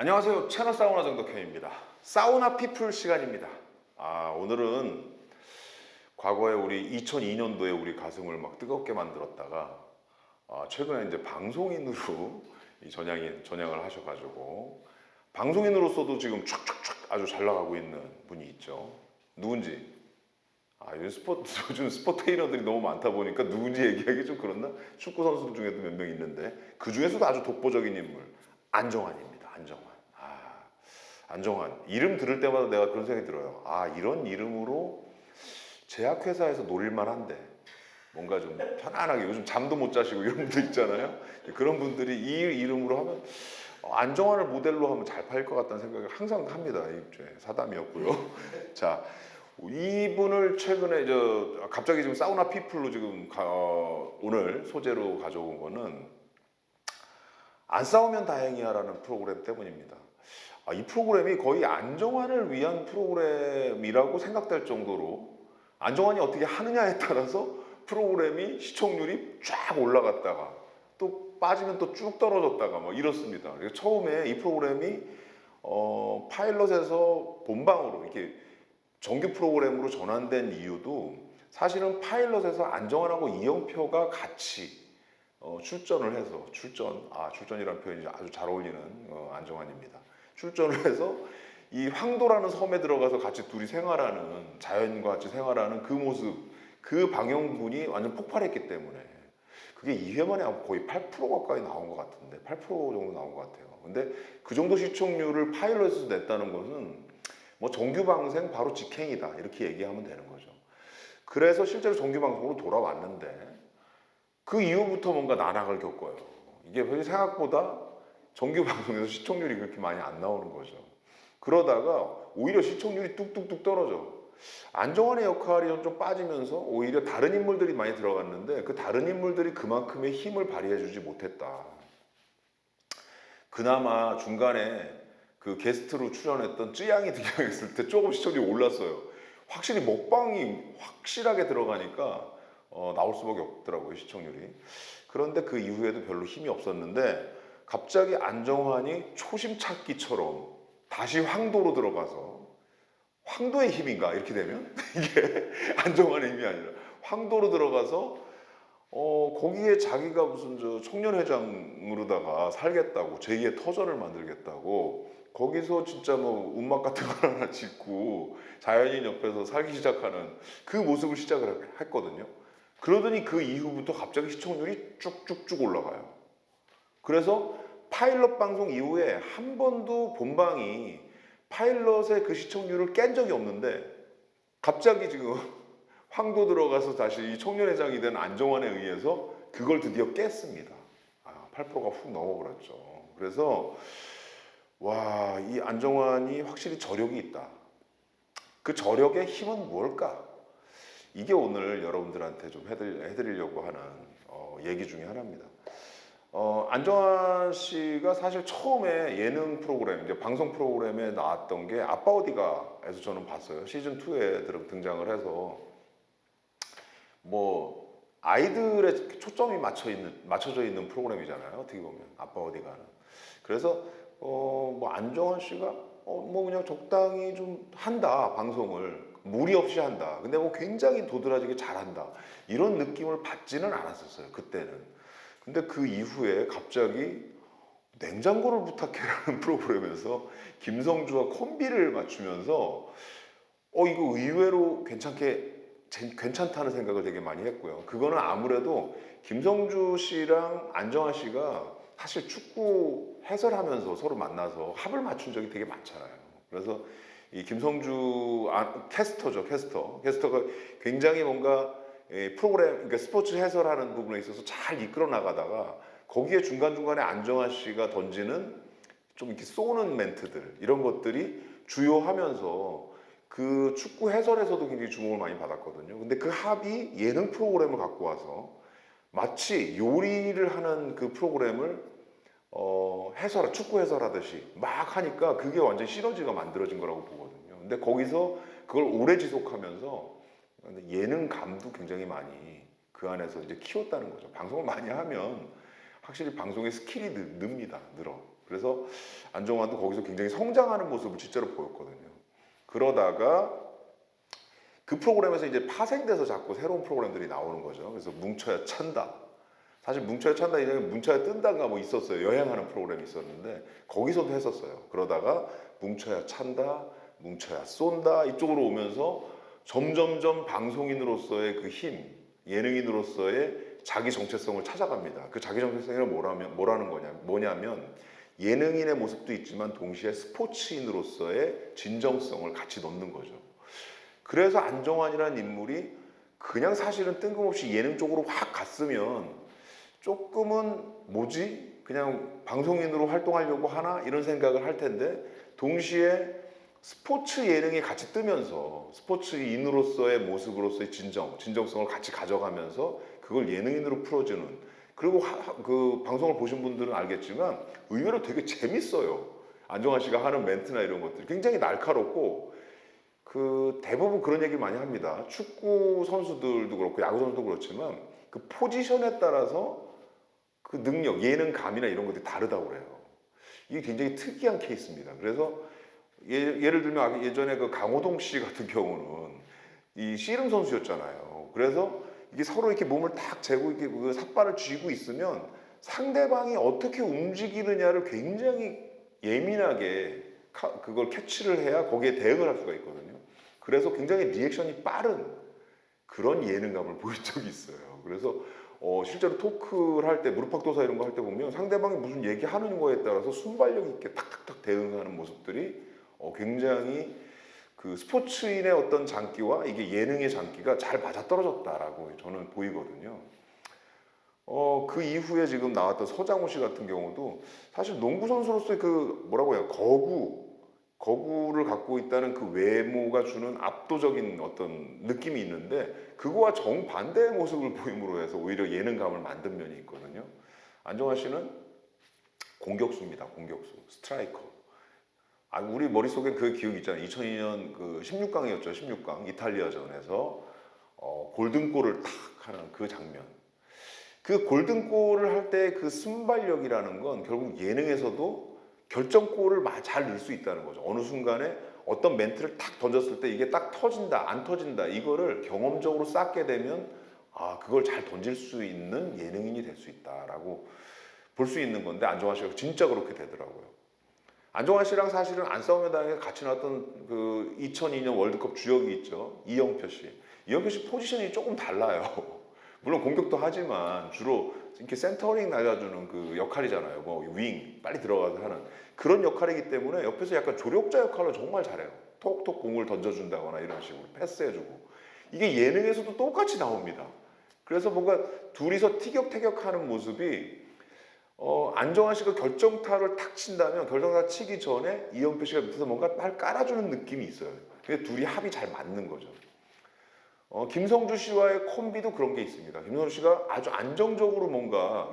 안녕하세요. 채널 사우나 정덕현입니다. 사우나 피플 시간입니다. 오늘은 과거에 우리 2002년도에 우리 가슴을 막 뜨겁게 만들었다가 최근에 이제 방송인으로 전향을 하셔가지고 방송인으로서도 지금 촥촥촥 아주 잘 나가고 있는 분이 있죠. 누군지 요즘 스포 트레이너들이 너무 많다 보니까 누군지 얘기하기 좀 그렇나? 축구 선수들 중에도 몇 명 있는데 그 중에서도 아주 독보적인 인물 안정환입니다. 안정환 이름 들을 때마다 내가 그런 생각이 들어요. 이런 이름으로 제약회사에서 노릴만한데 뭔가 좀 편안하게 요즘 잠도 못 자시고 이런 분들 있잖아요. 그런 분들이 이 이름으로 하면 안정환을 모델로 하면 잘 팔릴 것 같다는 생각을 항상 합니다. 이게 사담이었고요. 자, 이분을 최근에 갑자기 지금 사우나 피플로 지금 오늘 소재로 가져온 거는 안 싸우면 다행이야라는 프로그램 때문입니다. 이 프로그램이 거의 안정환을 위한 프로그램이라고 생각될 정도로 안정환이 어떻게 하느냐에 따라서 프로그램이 시청률이 쫙 올라갔다가 또 빠지면 또 쭉 떨어졌다가 뭐 이렇습니다. 그래서 처음에 이 프로그램이 파일럿에서 본방으로 이렇게 정규 프로그램으로 전환된 이유도 사실은 파일럿에서 안정환하고 이영표가 같이 출전을 해서 출전이라는 표현이 아주 잘 어울리는 안정환입니다. 출전을 해서 이 황도라는 섬에 들어가서 같이 둘이 생활하는 자연과 같이 생활하는 그 모습, 그 방영분이 완전 폭발했기 때문에 그게 2회 만에 거의 8% 가까이 나온 것 같은데 8% 정도 나온 것 같아요. 근데 그 정도 시청률을 파일럿에서 냈다는 것은 뭐 정규 방송 바로 직행이다 이렇게 얘기하면 되는 거죠. 그래서 실제로 정규 방송으로 돌아왔는데 그 이후부터 뭔가 난항을 겪어요. 이게 생각보다 정규 방송에서 시청률이 그렇게 많이 안 나오는 거죠. 그러다가 오히려 시청률이 뚝뚝뚝 떨어져. 안정환의 역할이 좀 빠지면서 오히려 다른 인물들이 많이 들어갔는데 그 다른 인물들이 그만큼의 힘을 발휘해주지 못했다. 그나마 중간에 그 게스트로 출연했던 쯔양이 등장했을 때 조금 시청률이 올랐어요. 확실히 먹방이 확실하게 들어가니까 나올 수밖에 없더라고요, 시청률이. 그런데 그 이후에도 별로 힘이 없었는데 갑자기 안정환이 초심 찾기처럼 다시 황도로 들어가서 황도의 힘인가 이렇게 되면 이게 안정환의 힘이 아니라 황도로 들어가서 거기에 자기가 무슨 청년회장으로다가 살겠다고 제2의 터전을 만들겠다고 거기서 진짜 뭐 움막 같은 거 하나 짓고 자연인 옆에서 살기 시작하는 그 모습을 시작을 했거든요. 그러더니 그 이후부터 갑자기 시청률이 쭉쭉쭉 올라가요. 그래서 파일럿 방송 이후에 한 번도 본방이 파일럿의 그 시청률을 깬 적이 없는데 갑자기 지금 황도 들어가서 다시 청년회장이 된 안정환에 의해서 그걸 드디어 깼습니다. 8%가 훅 넘어버렸죠. 그래서 이 안정환이 확실히 저력이 있다. 그 저력의 힘은 뭘까? 이게 오늘 여러분들한테 좀 해드리려고 하는 얘기 중에 하나입니다. 안정환 씨가 사실 처음에 예능 프로그램, 이제 방송 프로그램에 나왔던 게 아빠 어디가에서 저는 봤어요. 시즌 2에 등장을 해서 뭐 아이들의 초점이 맞춰져 있는 프로그램이잖아요. 어떻게 보면 아빠 어디가는. 그래서 뭐 안정환 씨가 뭐 그냥 적당히 좀 한다 방송을 무리 없이 한다. 근데 뭐 굉장히 도드라지게 잘한다. 이런 느낌을 받지는 않았었어요. 그때는. 근데 그 이후에 갑자기 냉장고를 부탁해라는 프로그램에서 김성주와 콤비를 맞추면서 이거 의외로 괜찮다는 생각을 되게 많이 했고요. 그거는 아무래도 김성주 씨랑 안정환 씨가 사실 축구 해설하면서 서로 만나서 합을 맞춘 적이 되게 많잖아요. 그래서 이 김성주 캐스터가 굉장히 뭔가 프로그램, 그러니까 스포츠 해설하는 부분에 있어서 잘 이끌어 나가다가 거기에 중간중간에 안정환 씨가 던지는 좀 이렇게 쏘는 멘트들 이런 것들이 주요하면서 그 축구 해설에서도 굉장히 주목을 많이 받았거든요. 근데 그 합이 예능 프로그램을 갖고 와서 마치 요리를 하는 그 프로그램을 축구 해설하듯이 막 하니까 그게 완전 시너지가 만들어진 거라고 보거든요. 근데 거기서 그걸 오래 지속하면서 예능감도 굉장히 많이 그 안에서 이제 키웠다는 거죠. 방송을 많이 하면 확실히 방송의 스킬이 늘어. 그래서 안정환도 거기서 굉장히 성장하는 모습을 실제로 보였거든요. 그러다가 그 프로그램에서 이제 파생돼서 자꾸 새로운 프로그램들이 나오는 거죠. 그래서 뭉쳐야 찬다. 사실 뭉쳐야 찬다 이전에 뭉쳐야 뜬다가 뭐 있었어요. 여행하는 프로그램이 있었는데 거기서도 했었어요. 그러다가 뭉쳐야 찬다, 뭉쳐야 쏜다 이쪽으로 오면서 점점점 방송인으로서의 그 힘, 예능인으로서의 자기 정체성을 찾아갑니다. 그 자기 정체성이 뭐라는 뭐냐면 예능인의 모습도 있지만 동시에 스포츠인으로서의 진정성을 같이 넣는 거죠. 그래서 안정환이라는 인물이 그냥 사실은 뜬금없이 예능 쪽으로 확 갔으면 조금은 뭐지? 그냥 방송인으로 활동하려고 하나? 이런 생각을 할 텐데 동시에 스포츠 예능이 같이 뜨면서 스포츠인으로서의 모습으로서의 진정성을 같이 가져가면서 그걸 예능인으로 풀어주는 그리고 그 방송을 보신 분들은 알겠지만 의외로 되게 재밌어요. 안정환 씨가 하는 멘트나 이런 것들이 굉장히 날카롭고 그 대부분 그런 얘기 많이 합니다. 축구 선수들도 그렇고 야구 선수도 그렇지만 그 포지션에 따라서 그 능력, 예능감이나 이런 것들이 다르다고 그래요. 이게 굉장히 특이한 케이스입니다. 그래서 예를 들면 예전에 그 강호동 씨 같은 경우는 이 씨름 선수였잖아요. 그래서 이게 서로 이렇게 몸을 딱 재고 이렇게 그 삿발을 쥐고 있으면 상대방이 어떻게 움직이느냐를 굉장히 예민하게 그걸 캐치를 해야 거기에 대응을 할 수가 있거든요. 그래서 굉장히 리액션이 빠른 그런 예능감을 보인 적이 있어요. 그래서 실제로 토크를 할 때 무릎팍도사 이런 거 할 때 보면 상대방이 무슨 얘기하는 거에 따라서 순발력 있게 탁탁탁 대응하는 모습들이 굉장히 그 스포츠인의 어떤 장기와 이게 예능의 장기가 잘 맞아떨어졌다라고 저는 보이거든요. 그 이후에 지금 나왔던 서장훈 씨 같은 경우도 사실 농구 선수로서의 그 뭐라고 해요? 거구를 갖고 있다는 그 외모가 주는 압도적인 어떤 느낌이 있는데 그거와 정반대의 모습을 보임으로 해서 오히려 예능감을 만든 면이 있거든요. 안정환 씨는 공격수입니다. 공격수, 스트라이커. 우리 머릿속에 그 기억 있잖아요. 2002년 그 16강이었죠. 16강 이탈리아전에서 골든골을 탁 하는 그 장면. 그 골든골을 할 때 그 순발력이라는 건 결국 예능에서도 결정골을 잘 넣을 수 있다는 거죠. 어느 순간에 어떤 멘트를 탁 던졌을 때 이게 딱 터진다, 안 터진다 이거를 경험적으로 쌓게 되면 그걸 잘 던질 수 있는 예능인이 될 수 있다라고 볼 수 있는 건데 안정환 씨가 진짜 그렇게 되더라고요. 안정환 씨랑 사실은 안 싸우면 당에 같이 나왔던 그 2002년 월드컵 주역이 있죠. 이영표 씨. 이영표 씨 포지션이 조금 달라요. 물론 공격도 하지만 주로 이렇게 센터링 날려주는 그 역할이잖아요. 뭐 윙 빨리 들어가서 하는 그런 역할이기 때문에 옆에서 약간 조력자 역할을 정말 잘해요. 톡톡 공을 던져준다거나 이런 식으로 패스해주고 이게 예능에서도 똑같이 나옵니다. 그래서 뭔가 둘이서 티격태격하는 모습이 안정환 씨가 결정타를 탁 친다면 결정타 치기 전에 이영표 씨가 밑에서 뭔가 딱 깔아주는 느낌이 있어요. 근데 둘이 합이 잘 맞는 거죠. 김성주 씨와의 콤비도 그런 게 있습니다. 김성주 씨가 아주 안정적으로 뭔가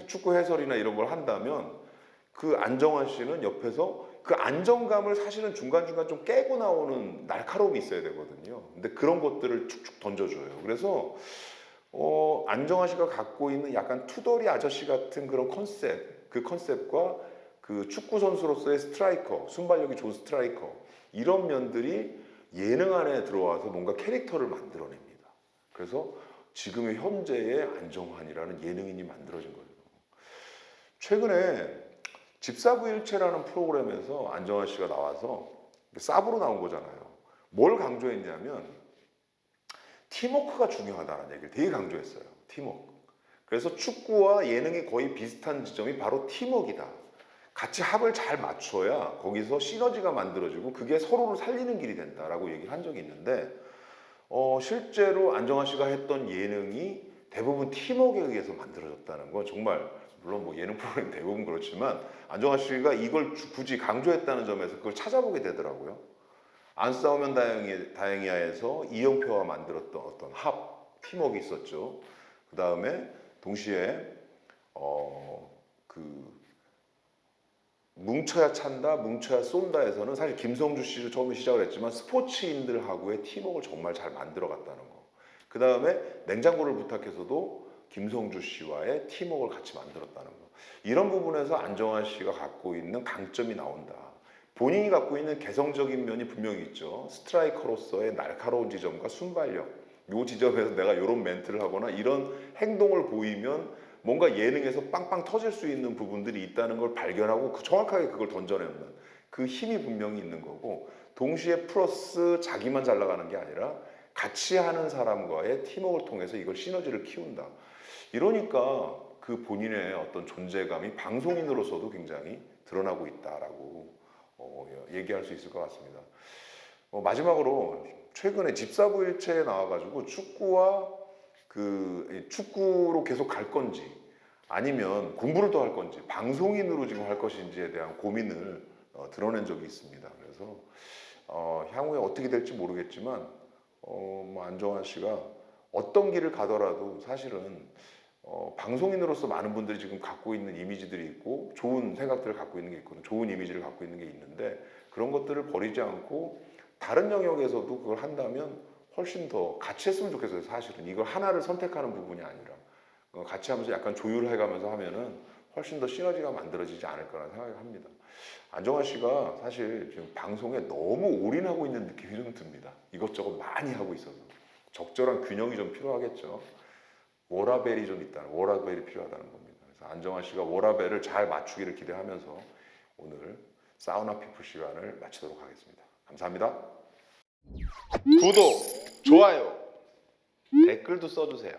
축구 해설이나 이런 걸 한다면 그 안정환 씨는 옆에서 그 안정감을 사실은 중간중간 좀 깨고 나오는 날카로움이 있어야 되거든요. 근데 그런 것들을 축축 던져줘요. 그래서 안정환 씨가 갖고 있는 약간 투덜이 아저씨 같은 그런 그 컨셉과 그 축구 선수로서의 스트라이커, 순발력이 좋은 스트라이커 이런 면들이 예능 안에 들어와서 뭔가 캐릭터를 만들어냅니다. 그래서 지금의 현재의 안정환이라는 예능인이 만들어진 거죠. 최근에 집사부일체라는 프로그램에서 안정환 씨가 나와서 쌉으로 나온 거잖아요. 뭘 강조했냐면 팀워크가 중요하다는 얘기를 되게 강조했어요. 팀워크. 그래서 축구와 예능이 거의 비슷한 지점이 바로 팀워크이다. 같이 합을 잘 맞춰야 거기서 시너지가 만들어지고 그게 서로를 살리는 길이 된다라고 얘기를 한 적이 있는데 실제로 안정환 씨가 했던 예능이 대부분 팀워크에 의해서 만들어졌다는 건 정말 물론 뭐 예능 프로그램 대부분 그렇지만 안정환 씨가 이걸 굳이 강조했다는 점에서 그걸 찾아보게 되더라고요. 안 싸우면 다행이야에서 이영표와 만들었던 어떤 팀워크가 있었죠. 그 다음에 동시에 뭉쳐야 찬다, 뭉쳐야 쏜다에서는 사실 김성주 씨를 처음에 시작을 했지만 스포츠인들하고의 팀워크를 정말 잘 만들어갔다는 거. 그 다음에 냉장고를 부탁해서도 김성주 씨와의 팀워크를 같이 만들었다는 거. 이런 부분에서 안정환 씨가 갖고 있는 강점이 나온다. 본인이 갖고 있는 개성적인 면이 분명히 있죠. 스트라이커로서의 날카로운 지점과 순발력. 이 지점에서 내가 이런 멘트를 하거나 이런 행동을 보이면 뭔가 예능에서 빵빵 터질 수 있는 부분들이 있다는 걸 발견하고 정확하게 그걸 던져내는 그 힘이 분명히 있는 거고, 동시에 플러스 자기만 잘 나가는 게 아니라 같이 하는 사람과의 팀워크를 통해서 이걸 시너지를 키운다. 이러니까 그 본인의 어떤 존재감이 방송인으로서도 굉장히 드러나고 있다라고 얘기할 수 있을 것 같습니다. 마지막으로 최근에 집사부일체에 나와가지고 축구로 계속 갈 건지 아니면 공부를 더 할 건지 방송인으로 지금 할 것인지에 대한 고민을 드러낸 적이 있습니다. 그래서 향후에 어떻게 될지 모르겠지만 안정환 씨가 어떤 길을 가더라도 사실은 방송인으로서 많은 분들이 지금 갖고 있는 이미지들이 있고 좋은 생각들을 갖고 있는 게 있거든요. 좋은 이미지를 갖고 있는 게 있는데 그런 것들을 버리지 않고 다른 영역에서도 그걸 한다면 훨씬 더 같이 했으면 좋겠어요. 사실은 이걸 하나를 선택하는 부분이 아니라 같이 하면서 약간 조율해가면서 하면은 훨씬 더 시너지가 만들어지지 않을까라는 생각을 합니다. 안정환 씨가 사실 지금 방송에 너무 올인하고 있는 느낌이 좀 듭니다. 이것저것 많이 하고 있어서 적절한 균형이 좀 필요하겠죠. 워라벨이 좀 있다는, 워라벨이 필요하다는 겁니다. 그래서 안정환 씨가 워라벨을 잘 맞추기를 기대하면서 오늘 사우나 피플 시간을 마치도록 하겠습니다. 감사합니다. 구독, 좋아요, 댓글도 써주세요.